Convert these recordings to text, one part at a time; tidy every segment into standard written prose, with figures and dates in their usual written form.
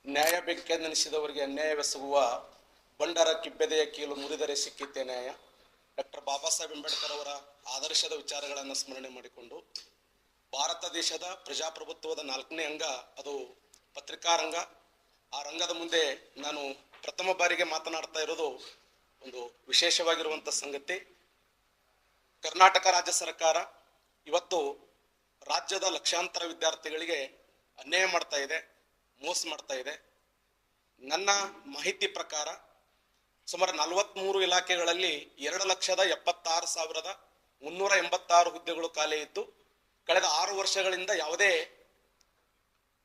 ನ್ಯಾಯ ಬೇಕೆಂದೆನಿಸಿದವರಿಗೆ ಅನ್ಯಾಯವೆಸಗುವ ಬಂಡರ ಕಿಬ್ಬೆದೆಯ ಕೀಲು ಮುರಿದರೆ ಸಿಕ್ಕಿತ್ತೆ ನ್ಯಾಯ. ಡಾಕ್ಟರ್ ಬಾಬಾ ಸಾಹೇಬ್ ಅಂಬೇಡ್ಕರ್ ಅವರ ಆದರ್ಶದ ವಿಚಾರಗಳನ್ನು ಸ್ಮರಣೆ ಮಾಡಿಕೊಂಡು ಭಾರತ ದೇಶದ ಪ್ರಜಾಪ್ರಭುತ್ವದ 4ನೇ ಅಂಗ ಅದು ಪತ್ರಿಕಾ ರಂಗ. ಆ ರಂಗದ ಮುಂದೆ ನಾನು ಪ್ರಥಮ ಬಾರಿಗೆ ಮಾತನಾಡ್ತಾ ಇರೋದು ಒಂದು ವಿಶೇಷವಾಗಿರುವಂಥ ಸಂಗತಿ. ಕರ್ನಾಟಕ ರಾಜ್ಯ ಸರ್ಕಾರ ಇವತ್ತು ರಾಜ್ಯದ ಲಕ್ಷಾಂತರ ವಿದ್ಯಾರ್ಥಿಗಳಿಗೆ ಅನ್ಯಾಯ ಮಾಡ್ತಾ ಇದೆ, ಮೋಸ ಮಾಡ್ತಾ ಇದೆ. ನನ್ನ ಮಾಹಿತಿ ಪ್ರಕಾರ ಸುಮಾರು 43 ಇಲಾಖೆಗಳಲ್ಲಿ 2,76,386 ಹುದ್ದೆಗಳು ಖಾಲಿ ಇದ್ದು ಕಳೆದ 6 ವರ್ಷಗಳಿಂದ ಯಾವುದೇ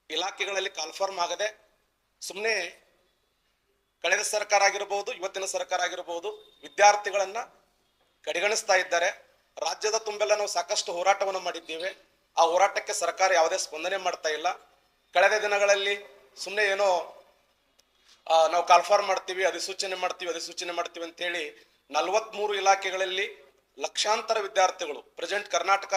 ಇಲಾಖೆಗಳಲ್ಲಿ ಕಾಲ್ಫಾರ್ಮ್ ಆಗದೆ ಸುಮ್ಮನೆ ಕಳೆದ ಸರ್ಕಾರ ಆಗಿರಬಹುದು, ಇವತ್ತಿನ ಸರ್ಕಾರ ಆಗಿರಬಹುದು, ವಿದ್ಯಾರ್ಥಿಗಳನ್ನ ಕಡೆಗಣಿಸ್ತಾ ಇದ್ದಾರೆ. ರಾಜ್ಯದ ತುಂಬೆಲ್ಲ ನಾವು ಸಾಕಷ್ಟು ಹೋರಾಟವನ್ನು ಮಾಡಿದ್ದೇವೆ. ಆ ಹೋರಾಟಕ್ಕೆ ಸರ್ಕಾರ ಯಾವುದೇ ಸ್ಪಂದನೆ ಮಾಡ್ತಾ ಇಲ್ಲ. ಕಳೆದ ದಿನಗಳಲ್ಲಿ ಸುಮ್ಮನೆ ಏನೋ ನಾವು ಕಾಲ್ಫಾರ್ಮ್ ಮಾಡ್ತೀವಿ, ಅಧಿಸೂಚನೆ ಮಾಡ್ತೀವಿ ಅಂತ ಹೇಳಿ 43 ಇಲಾಖೆಗಳಲ್ಲಿ ಲಕ್ಷಾಂತರ ವಿದ್ಯಾರ್ಥಿಗಳು ಪ್ರೆಸೆಂಟ್ ಕರ್ನಾಟಕ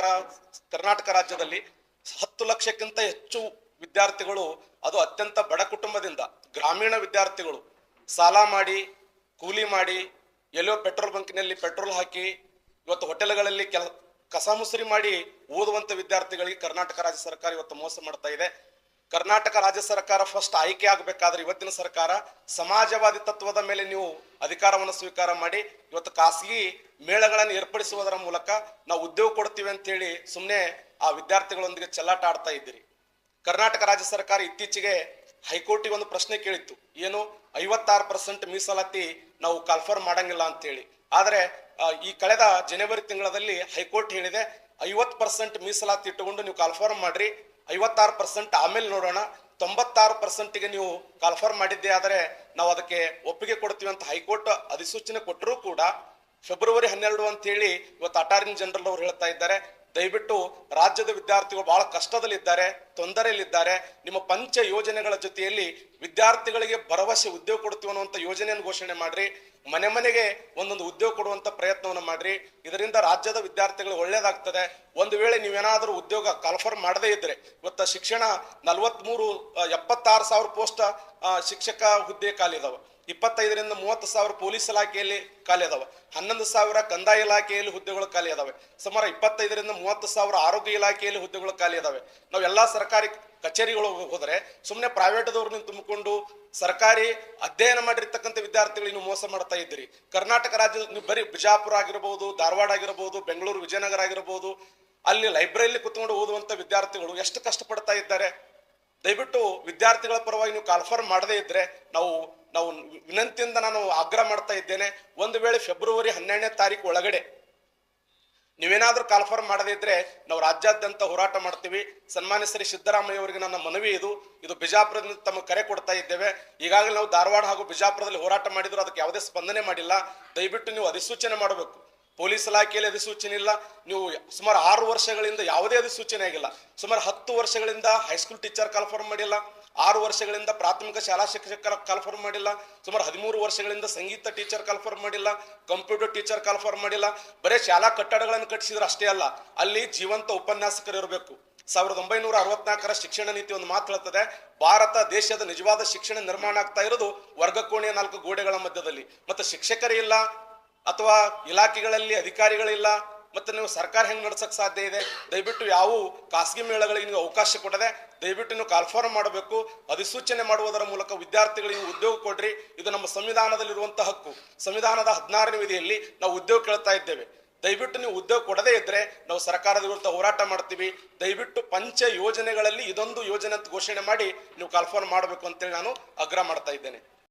ರಾಜ್ಯದಲ್ಲಿ 10 ಲಕ್ಷಕ್ಕಿಂತ ಹೆಚ್ಚು ವಿದ್ಯಾರ್ಥಿಗಳು, ಅದು ಅತ್ಯಂತ ಬಡ ಕುಟುಂಬದಿಂದ ಗ್ರಾಮೀಣ ವಿದ್ಯಾರ್ಥಿಗಳು ಸಾಲ ಮಾಡಿ ಕೂಲಿ ಮಾಡಿ ಎಲ್ಲೋ ಪೆಟ್ರೋಲ್ ಬಂಕಿನಲ್ಲಿ ಪೆಟ್ರೋಲ್ ಹಾಕಿ ಇವತ್ತು ಹೋಟೆಲ್ಗಳಲ್ಲಿ ಕಸ ಮುಸುರಿ ಮಾಡಿ ಓದುವಂತ ವಿದ್ಯಾರ್ಥಿಗಳಿಗೆ ಕರ್ನಾಟಕ ರಾಜ್ಯ ಸರ್ಕಾರ ಇವತ್ತು ಮೋಸ ಮಾಡ್ತಾ ಇದೆ. ಕರ್ನಾಟಕ ರಾಜ್ಯ ಸರ್ಕಾರ ಫಸ್ಟ್ ಆಯ್ಕೆ ಆಗಬೇಕಾದ್ರೆ ಇವತ್ತಿನ ಸರ್ಕಾರ ಸಮಾಜವಾದಿ ತತ್ವದ ಮೇಲೆ ನೀವು ಅಧಿಕಾರವನ್ನು ಸ್ವೀಕಾರ ಮಾಡಿ ಇವತ್ತು ಖಾಸಗಿ ಮೇಳಗಳನ್ನು ಏರ್ಪಡಿಸುವುದರ ಮೂಲಕ ನಾವು ಉದ್ಯೋಗ ಕೊಡ್ತೀವಿ ಅಂತ ಹೇಳಿ ಸುಮ್ಮನೆ ಆ ವಿದ್ಯಾರ್ಥಿಗಳೊಂದಿಗೆ ಚೆಲ್ಲಾಟ ಆಡ್ತಾ ಇದ್ದೀರಿ. ಕರ್ನಾಟಕ ರಾಜ್ಯ ಸರ್ಕಾರ ಇತ್ತೀಚೆಗೆ ಹೈಕೋರ್ಟಿಗೆ ಒಂದು ಪ್ರಶ್ನೆ ಕೇಳಿತ್ತು, ಏನು 56% ಮೀಸಲಾತಿ ನಾವು ಕಾಲ್ಫಾರ್ಮ್ ಮಾಡಂಗಿಲ್ಲ ಅಂತ ಹೇಳಿ. ಆದರೆ ಈ ಕಳೆದ ಜನವರಿ ತಿಂಗಳಲ್ಲಿ ಹೈಕೋರ್ಟ್ ಹೇಳಿದೆ 50% ಮೀಸಲಾತಿ ಇಟ್ಟುಕೊಂಡು ನೀವು ಕಾಲ್ಫಾರ್ಮ್ ಮಾಡ್ರಿ, 56% ಆಮೇಲೆ ನೋಡೋಣ, 96%ಗೆ ನೀವು ಕಾಲ್ಫಾರ್ಮ್ ಮಾಡಿದ್ದೆ ಆದರೆ ನಾವು ಅದಕ್ಕೆ ಒಪ್ಪಿಗೆ ಕೊಡ್ತೀವಿ ಅಂತ ಹೈಕೋರ್ಟ್ ಅಧಿಸೂಚನೆ ಕೊಟ್ಟರೂ ಕೂಡ ಫೆಬ್ರವರಿ 12 ಅಂತ ಹೇಳಿ ಇವತ್ತು ಅಟಾರ್ನಿ ಜನರಲ್ ಅವರು ಹೇಳ್ತಾ ಇದ್ದಾರೆ. ದಯವಿಟ್ಟು ರಾಜ್ಯದ ವಿದ್ಯಾರ್ಥಿಗಳು ಬಹಳ ಕಷ್ಟದಲ್ಲಿದ್ದಾರೆ, ತೊಂದರೆಯಲ್ಲಿದ್ದಾರೆ. ನಿಮ್ಮ ಪಂಚ ಯೋಜನೆಗಳ ಜೊತೆಯಲ್ಲಿ ವಿದ್ಯಾರ್ಥಿಗಳಿಗೆ ಭರವಸೆ ಉದ್ಯೋಗ ಕೊಡ್ತೀವಿ ಅನ್ನುವಂಥ ಯೋಜನೆಯನ್ನು ಘೋಷಣೆ ಮಾಡ್ರಿ, ಮನೆ ಮನೆಗೆ ಒಂದೊಂದು ಉದ್ಯೋಗ ಕೊಡುವಂತ ಪ್ರಯತ್ನವನ್ನು ಮಾಡ್ರಿ. ಇದರಿಂದ ರಾಜ್ಯದ ವಿದ್ಯಾರ್ಥಿಗಳು ಒಳ್ಳೇದಾಗ್ತದೆ. ಒಂದು ವೇಳೆ ನೀವೇನಾದರೂ ಉದ್ಯೋಗ ಕಾಲ್ಫಾರ್ಮ್ ಮಾಡದೇ ಇದ್ರೆ ಇವತ್ತು ಶಿಕ್ಷಣ 76,000 ಪೋಸ್ಟ್ ಶಿಕ್ಷಕ ಹುದ್ದೆ ಖಾಲಿ ಇದಾವೆ, 25ರಿಂದ 30,000 ಪೊಲೀಸ್ ಇಲಾಖೆಯಲ್ಲಿ ಖಾಲಿ ಅದಾವೆ, 11,000 ಕಂದಾಯ ಇಲಾಖೆಯಲ್ಲಿ ಹುದ್ದೆಗಳು ಖಾಲಿ ಅದಾವೆ, ಸುಮಾರು 25ರಿಂದ 30,000 ಆರೋಗ್ಯ ಇಲಾಖೆಯಲ್ಲಿ ಹುದ್ದೆಗಳು ಖಾಲಿ ಅದಾವೆ. ನಾವು ಎಲ್ಲಾ ಸರ್ಕಾರಿ ಕಚೇರಿಗಳು ಹೋದರೆ ಸುಮ್ಮನೆ ಪ್ರೈವೇಟ್ದವ್ರನ್ನ ತುಂಬಿಕೊಂಡು ಸರ್ಕಾರಿ ಅಧ್ಯಯನ ಮಾಡಿರ್ತಕ್ಕಂಥ ವಿದ್ಯಾರ್ಥಿಗಳಿಗೆ ನೀವು ಮೋಸ ಮಾಡ್ತಾ ಇದ್ದೀರಿ. ಕರ್ನಾಟಕ ರಾಜ್ಯದ ನೀವು ಬರೀ ಬಿಜಾಪುರ ಆಗಿರಬಹುದು, ಧಾರವಾಡ ಆಗಿರಬಹುದು, ಬೆಂಗಳೂರು ವಿಜಯನಗರ ಆಗಿರಬಹುದು, ಅಲ್ಲಿ ಲೈಬ್ರರಿಯಲ್ಲಿ ಕುತ್ಕೊಂಡು ಓದುವಂತ ವಿದ್ಯಾರ್ಥಿಗಳು ಎಷ್ಟು ಕಷ್ಟಪಡ್ತಾ ಇದ್ದಾರೆ. ದಯವಿಟ್ಟು ವಿದ್ಯಾರ್ಥಿಗಳ ಪರವಾಗಿ ನೀವು ಕಾಲ್ಫಾರ್ಮ್ ಮಾಡದೇ ಇದ್ರೆ ನಾವು ವಿನಂತಿಯಿಂದ ನಾನು ಆಗ್ರಹ ಮಾಡ್ತಾ ಇದ್ದೇನೆ. ಒಂದು ವೇಳೆ ಫೆಬ್ರವರಿ 12ನೇ ತಾರೀಕು ಒಳಗಡೆ ನೀವೇನಾದ್ರೂ ಕಾಲ್ಫಾರ್ಮ್ ಮಾಡದೇ ಇದ್ರೆ ನಾವು ರಾಜ್ಯಾದ್ಯಂತ ಹೋರಾಟ ಮಾಡ್ತೀವಿ. ಸನ್ಮಾನ್ಯ ಶ್ರೀ ಸಿದ್ದರಾಮಯ್ಯ ಅವರಿಗೆ ನನ್ನ ಮನವಿ ಇದು ಬಿಜಾಪುರದಿಂದ ತಮ್ಮ ಕರೆ ಕೊಡ್ತಾ ಇದ್ದೇವೆ. ಈಗಾಗಲೇ ನಾವು ಧಾರವಾಡ ಹಾಗೂ ಬಿಜಾಪುರದಲ್ಲಿ ಹೋರಾಟ ಮಾಡಿದ್ರು, ಅದಕ್ಕೆ ಯಾವುದೇ ಸ್ಪಂದನೆ ಮಾಡಿಲ್ಲ. ದಯವಿಟ್ಟು ನೀವು ಅಧಿಸೂಚನೆ ಮಾಡಬೇಕು. ಪೊಲೀಸ್ ಇಲಾಖೆಯಲ್ಲಿ ಅಧಿಸೂಚನೆ ಇಲ್ಲ. ನೀವು ಸುಮಾರು 6 ವರ್ಷಗಳಿಂದ ಯಾವುದೇ ಅಧಿಸೂಚನೆ ಆಗಿಲ್ಲ. ಸುಮಾರು 10 ವರ್ಷಗಳಿಂದ ಹೈಸ್ಕೂಲ್ ಟೀಚರ್ ಕಾಲ್ಫಾರ್ಮ್ ಮಾಡಿಲ್ಲ, 6 ವರ್ಷಗಳಿಂದ ಪ್ರಾಥಮಿಕ ಶಾಲಾ ಶಿಕ್ಷಕರ ಕಾಲ್ಫಾರ್ಮ್ ಮಾಡಿಲ್ಲ, ಸುಮಾರು 13 ವರ್ಷಗಳಿಂದ ಸಂಗೀತ ಟೀಚರ್ ಕಾಲ್ಫಾರ್ಮ್ ಮಾಡಿಲ್ಲ, ಕಂಪ್ಯೂಟರ್ ಟೀಚರ್ ಕಾಲ್ಫಾರ್ಮ್ ಮಾಡಿಲ್ಲ. ಬರೇ ಶಾಲಾ ಕಟ್ಟಡಗಳನ್ನು ಕಟ್ಟಿಸಿದ್ರೆ ಅಷ್ಟೇ ಅಲ್ಲ, ಅಲ್ಲಿ ಜೀವಂತ ಉಪನ್ಯಾಸಕರು ಇರಬೇಕು. 1964ರ ಶಿಕ್ಷಣ ನೀತಿ ಒಂದು ಮಾತು ಹೇಳ್ತದೆ, ಭಾರತ ದೇಶದ ನಿಜವಾದ ಶಿಕ್ಷಣ ನಿರ್ಮಾಣ ಆಗ್ತಾ ಇರೋದು ವರ್ಗಕೋಣೆಯ 4 ಗೋಡೆಗಳ ಮಧ್ಯದಲ್ಲಿ. ಮತ್ತೆ ಶಿಕ್ಷಕರೇ ಇಲ್ಲ ಅಥವಾ ಇಲಾಖೆಗಳಲ್ಲಿ ಅಧಿಕಾರಿಗಳಿಲ್ಲ, ಮತ್ತೆ ನೀವು ಸರ್ಕಾರ ಹೆಂಗ್ ನಡ್ಸಕ್ ಸಾಧ್ಯ ಇದೆ? ದಯವಿಟ್ಟು ಯಾವ ಖಾಸಗಿ ಮೇಳಗಳಿಗೆ ನೀವು ಅವಕಾಶ ಕೊಡದೆ ದಯವಿಟ್ಟು ನೀವು ಕಾಲ್ಫಾರ್ಮ್ ಮಾಡಬೇಕು. ಅಧಿಸೂಚನೆ ಮಾಡುವುದರ ಮೂಲಕ ವಿದ್ಯಾರ್ಥಿಗಳಿಗೆ ಉದ್ಯೋಗ ಕೊಡ್ರಿ. ಇದು ನಮ್ಮ ಸಂವಿಧಾನದಲ್ಲಿರುವಂತಹ ಹಕ್ಕು. ಸಂವಿಧಾನದ 16ನೇ ವಿಧಿಯಲ್ಲಿ ನಾವು ಉದ್ಯೋಗ ಕೇಳ್ತಾ ಇದ್ದೇವೆ. ದಯವಿಟ್ಟು ನೀವು ಉದ್ಯೋಗ ಕೊಡದೇ ಇದ್ರೆ ನಾವು ಸರ್ಕಾರದ ವಿರುದ್ಧ ಹೋರಾಟ ಮಾಡ್ತೀವಿ. ದಯವಿಟ್ಟು ಪಂಚ ಯೋಜನೆಗಳಲ್ಲಿ ಇದೊಂದು ಯೋಜನೆ ಅಂತ ಘೋಷಣೆ ಮಾಡಿ ನೀವು ಕಾಲ್ಫಾರ್ಮ್ ಮಾಡಬೇಕು ಅಂತೇಳಿ ನಾನು ಆಗ್ರಹ ಮಾಡ್ತಾ ಇದ್ದೇನೆ.